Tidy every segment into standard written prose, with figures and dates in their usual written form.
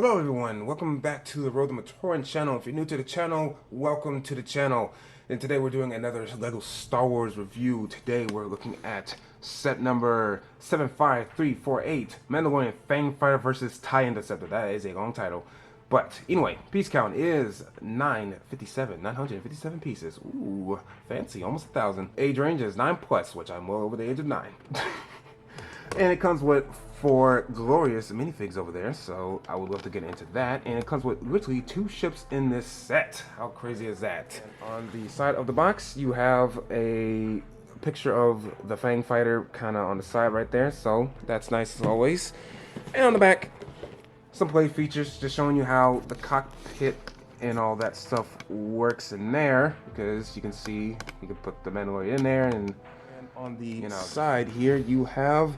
Hello everyone, welcome back to the RobeTheMatoran channel. If you're new to the channel, welcome to the channel. And today we're doing another LEGO Star Wars review. Today we're looking at set number 75348, Mandalorian Fang Fighter versus TIE Interceptor. That is a long title. But anyway, piece count is 957 pieces. Ooh, fancy, almost 1,000. Age range is 9+, which I'm well over the age of 9. And it comes with 4 glorious minifigs over there, so I would love to get into that. And it comes with literally 2 ships in this set. How crazy is that? And on the side of the box, you have a picture of the Fang Fighter kind of on the side right there, so that's nice as always. And on the back, some play features just showing you how the cockpit and all that stuff works in there, because you can see you can put the Mandalorian in there, and on the side here you have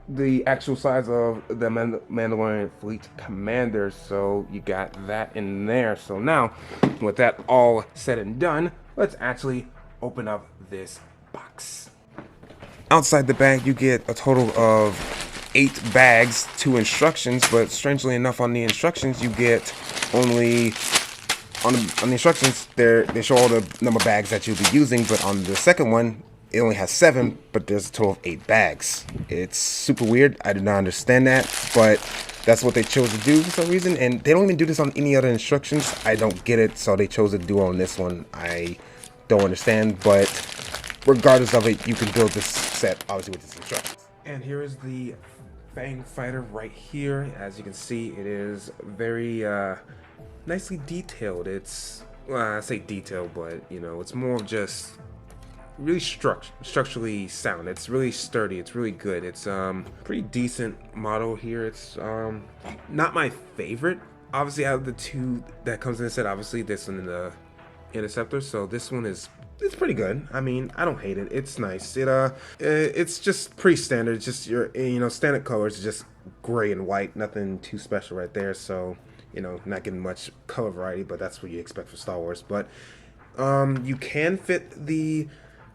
the actual size of the Mandalorian fleet commander, so you got that in there. So now with that all said and done, let's actually open up this box. Outside the bag you get a total of 8 bags, 2 instructions, but strangely enough on the instructions you get only on the instructions they show all the number of bags that you'll be using, but on the second one it only has 7, but there's a total of 8 bags. It's super weird. I do not understand that, but that's what they chose to do for some reason, and they don't even do this on any other instructions. I don't get it, so they chose to do it on this one. I don't understand, but regardless of it, you can build this set obviously with this instructions. And here is the Fang Fighter right here. As you can see, it is very nicely detailed. It's, well, I say detailed, but you know, it's more of just really structurally sound. It's really sturdy. It's really good. It's pretty decent model here. It's not my favorite, obviously, out of the 2 that comes in the set. Obviously this one and the Interceptor, so this one is, it's pretty good. I mean, I don't hate it. It's nice. It's just pretty standard. It's just your standard colors, just gray and white. Nothing too special right there. So not getting much color variety, but that's what you expect for Star Wars. But you can fit the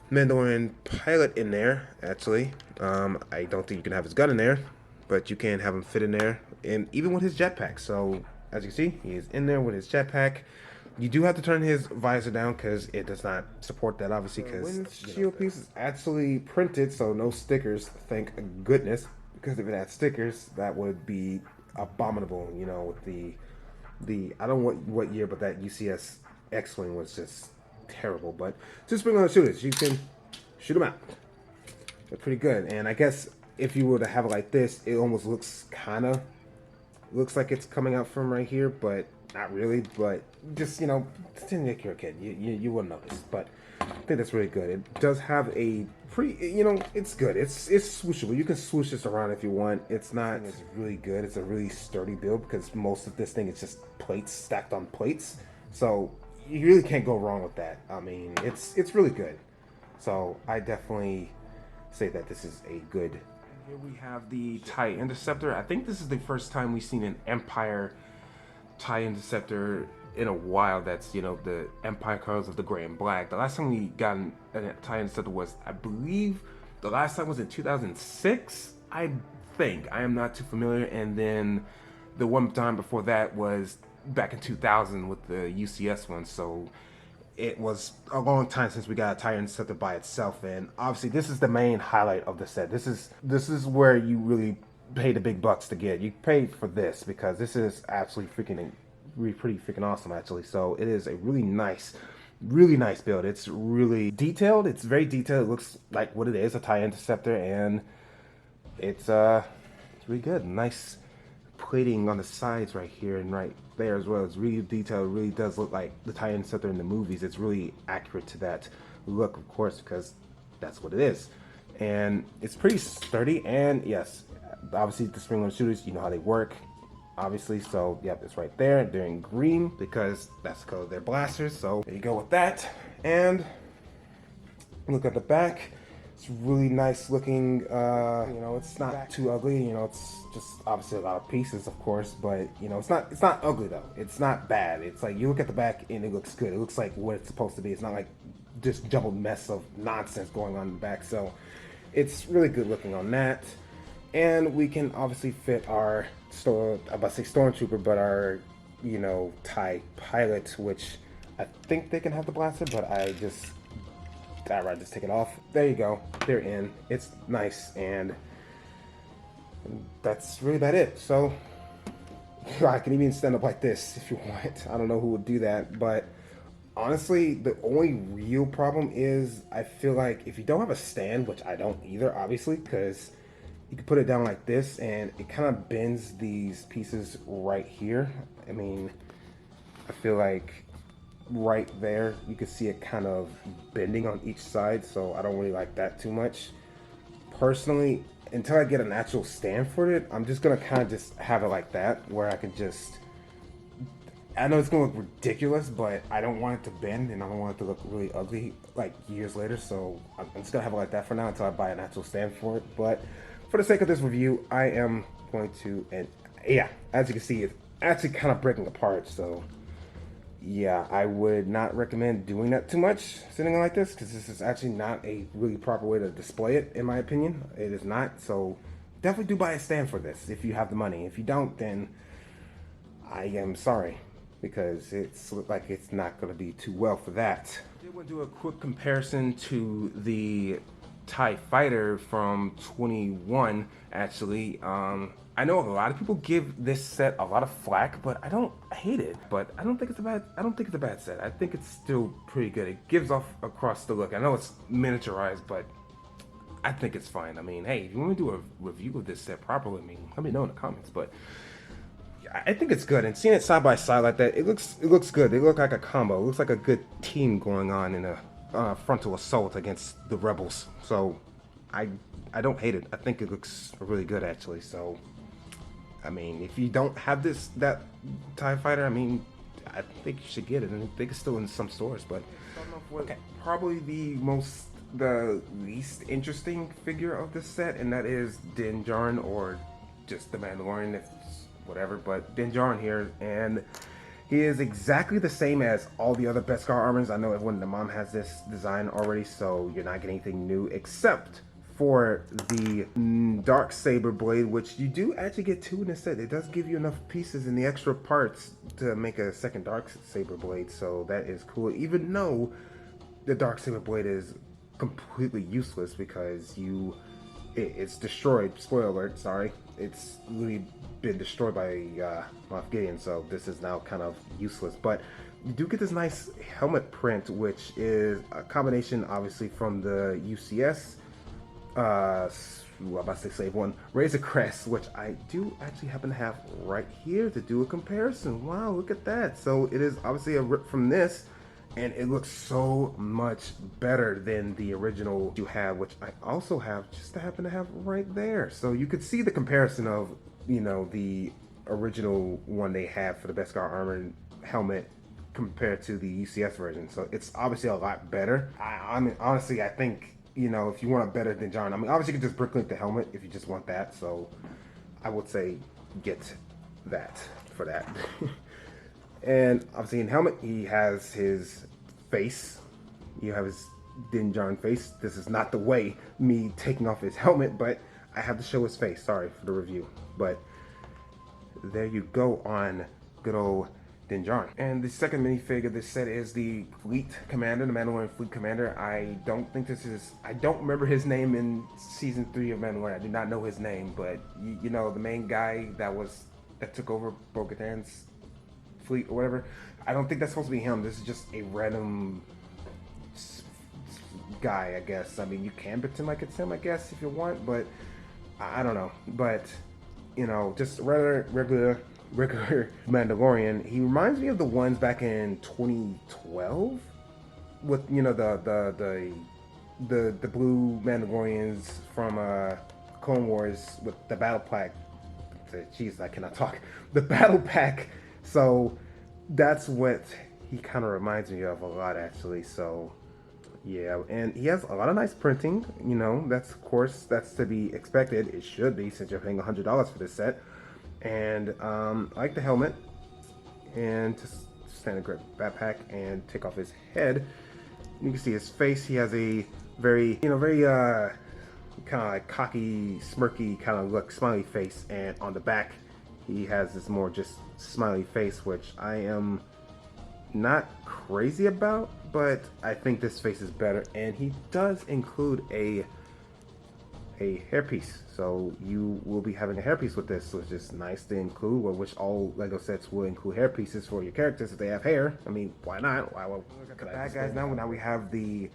Mandalorian pilot in there, actually. I don't think you can have his gun in there, but you can have him fit in there, and even with his jetpack. So as you can see, he is in there with his jetpack. You do have to turn his visor down because it does not support that, obviously, because windshield piece is actually printed, so no stickers, thank goodness, because if it had stickers that would be abominable. With the I don't know what year, but that UCS X-Wing was just terrible. But just bring on the shooters, you can shoot them out. They're pretty good. And I guess if you were to have it like this, it almost looks like it's coming out from right here, but not really. But just pretend like you're a kid, you wouldn't notice. But I think that's really good. It does have a pretty, it's good. It's swooshable. You can swoosh this around if you want. It's really good. It's a really sturdy build because most of this thing is just plates stacked on plates. So you really can't go wrong with that. I mean, it's really good. So I definitely say that this is a good. Here we have the TIE Interceptor. I think this is the first time we've seen an Empire TIE Interceptor in a while. That's the Empire colors of the gray and black. The last time we got a TIE Interceptor was, I believe, the last time was in 2006. I think. I am not too familiar. And then the one time before that was back in 2000 with the UCS one, so it was a long time since we got a TIE Interceptor by itself. And obviously this is the main highlight of the set. This is where you really pay the big bucks to get. You pay for this because this is absolutely pretty freaking awesome, actually. So it is a really nice build. It's really detailed. It's very detailed. It looks like what it is, a TIE Interceptor, and it's really good. Nice plating on the sides right here and right there as well. It's really detailed. It really does look like the TIE Interceptor in the movies. It's really accurate to that look, of course, because that's what it is. And it's pretty sturdy. And yes, obviously the spring-loaded shooters, you know how they work, obviously. So yep, it's right there. They're in green because that's the color of their blasters. So there you go with that. And look at the back. It's really nice looking. It's not too ugly. It's just obviously a lot of pieces, of course, but it's not ugly though. It's not bad. It's like you look at the back and it looks good. It looks like what it's supposed to be. It's not like just jumbled mess of nonsense going on in the back. So it's really good looking on that. And we can obviously fit our I'm about to say stormtrooper, but our, you know, TIE pilot, which I think they can have the blaster, but I'd rather just take it off. There you go. They're in. It's nice, and that's really about it. So I can even stand up like this if you want. I don't know who would do that, but honestly, the only real problem is I feel like if you don't have a stand, which I don't either, obviously, because you can put it down like this and it kind of bends these pieces right here. I mean, I feel like right there you can see it kind of bending on each side, so I don't really like that too much. Personally, until I get an actual stand for it, I'm just gonna kind of just have it like that, where I can just, I know it's gonna look ridiculous, but I don't want it to bend and I don't want it to look really ugly like years later, so I'm just gonna have it like that for now until I buy an actual stand for it. But for the sake of this review, I am going to, and yeah, as you can see, it's actually kind of breaking apart, so yeah, I would not recommend doing that too much, sitting like this, because this is actually not a really proper way to display it, in my opinion. It is not, so definitely do buy a stand for this if you have the money. If you don't, then I am sorry, because it's like it's not going to be too well for that. I did want to do a quick comparison to the TIE Fighter from 21, actually. I know a lot of people give this set a lot of flack, but I don't hate it. But I don't think it's a bad set. I think it's still pretty good. It gives off across the look. I know it's miniaturized, but I think it's fine. I mean, hey, if you want to do a review of this set properly, I mean, let me know in the comments. But I think it's good, and seeing it side by side like that, it looks good. They look like a combo. It looks like a good team going on in a frontal assault against the rebels. So I don't hate it. I think it looks really good, actually. So I mean, if you don't have that TIE Fighter, I mean, I think you should get it. And I think it's still in some stores, but okay, probably the least interesting figure of this set, and that is Din Djarin, or just the Mandalorian, if whatever, but Din Djarin here, and he is exactly the same as all the other Beskar armors. I know everyone in the mom has this design already, so you're not getting anything new, except for the dark saber blade, which you do actually get two in this set. It does give you enough pieces and the extra parts to make a second dark saber blade, so that is cool, even though the dark saber blade is completely useless because it's destroyed. Spoiler alert, sorry. It's really been destroyed by Moff Gideon, so this is now kind of useless. But you do get this nice helmet print, which is a combination, obviously, from the UCS, I'm about to say Slave One, Razor Crest, which I do actually happen to have right here to do a comparison. Wow, look at that. So it is obviously a rip from this, and it looks so much better than the original you have, which I also have, just to happen to have right there. So you could see the comparison of, you know, the original one they had for the Beskar armor helmet compared to the UCS version. So it's obviously a lot better. I mean, honestly, I think, you know, if you want a better than John, I mean, obviously you can just bricklink the helmet if you just want that. So I would say get that for that. And obviously in helmet, he has his face. You have his Din Djarin face. This is not the way me taking off his helmet, but I have to show his face. Sorry for the review. But there you go on good old Din Djarin. And the second minifig of this set is the Fleet Commander, the Mandalorian Fleet Commander. I don't remember his name in Season 3 of Mandalorian. I do not know his name, but you know, the main guy that took over Bo-Katan's fleet or whatever. I don't think that's supposed to be him. This is just a random guy, I guess. I mean, you can pretend like it's him, I guess, if you want, but I don't know. But, you know, just regular Mandalorian. He reminds me of the ones back in 2012 with, you know, the blue Mandalorians from Clone Wars with the battle pack. Jeez, I cannot talk. The battle pack. So that's what he kind of reminds me of a lot, actually. So yeah, and he has a lot of nice printing. You know, that's, of course, that's to be expected. It should be, since you're paying $100 for this set. And I like the helmet, and just stand and grab backpack and take off his head. You can see his face. He has a very, you know, very kind of like cocky, smirky kind of look, smiley face, and on the back he has this more just smiley face, which I am not crazy about, but I think this face is better. And he does include a hairpiece, so you will be having a hairpiece with this, which is nice to include, which all Lego sets will include hairpieces for your characters if they have hair. I mean, why not? Why look at the bad guys now? Now we have the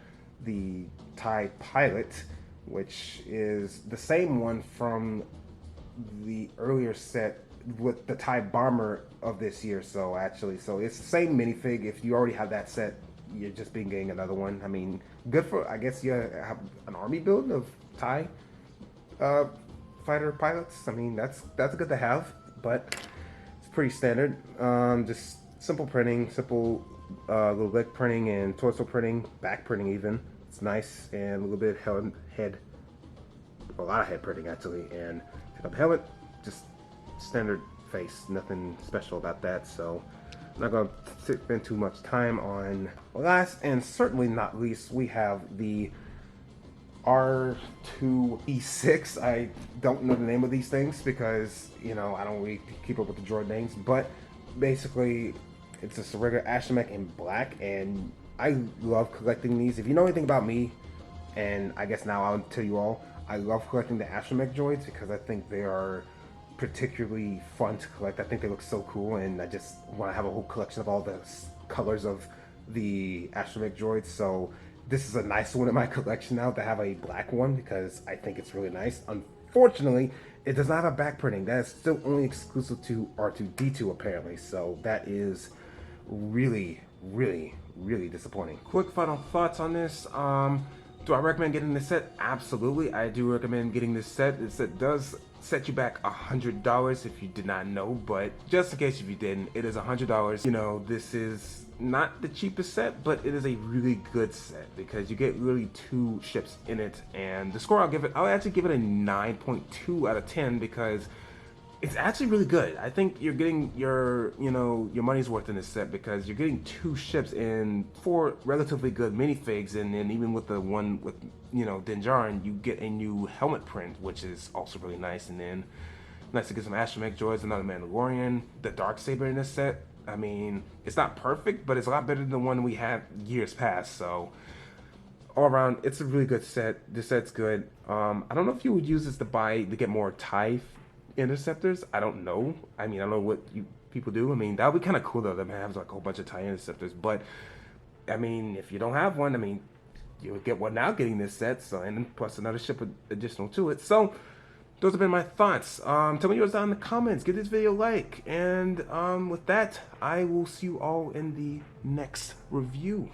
TIE Pilot, which is the same one from the earlier set with the TIE Bomber of this year. So it's the same minifig. If you already have that set, you're just getting another one. I mean, good for, I guess you have an army build of TIE fighter pilots. I mean, that's good to have, but it's pretty standard. Just simple printing, simple little leg printing and torso printing, back printing even. It's nice, and a little bit of head, a lot of head printing actually, and pick up the helmet, just standard face, nothing special about that. So I'm not going to spend too much time on. Last and certainly not least, we have the R2E6. I don't know the name of these things because, you know, I don't really keep up with the droid names, but basically it's a regular astromech in black, and I love collecting these. If you know anything about me, and I guess now I'll tell you all, I love collecting the astromech droids because I think they are particularly fun to collect. I think they look so cool, and I just want to have a whole collection of all the colors of the astromech droids. So this is a nice one in my collection now to have a black one because I think it's really nice. Unfortunately, it does not have a back printing. That is still only exclusive to R2-D2 apparently. So that is really disappointing. Quick final thoughts on this. Do I recommend getting this set? Absolutely, I do recommend getting this set. This set does set you back $100 if you did not know, but just in case if you didn't, it is $100. You know, this is not the cheapest set, but it is a really good set because you get really 2 ships in it. And the score I'll actually give it a 9.2 out of 10 because it's actually really good. I think you're getting your money's worth in this set because you're getting 2 ships and 4 relatively good minifigs, and then even with the one with, you know, Din Djarin, you get a new helmet print, which is also really nice. And then nice to get some astromech droids, another Mandalorian, the Darksaber in this set. I mean, it's not perfect, but it's a lot better than the one we had years past. So all around, it's a really good set. This set's good. I don't know if you would use this to get more TIE interceptors. I don't know. I mean, I don't know what you people do. I mean, that would be kind of cool though, to have like a whole bunch of TIE interceptors. But I mean, if you don't have one, I mean, you would get one now getting this set. So, and then plus another ship additional to it. So those have been my thoughts. Tell me yours down in the comments. Give this video a like. And with that, I will see you all in the next review.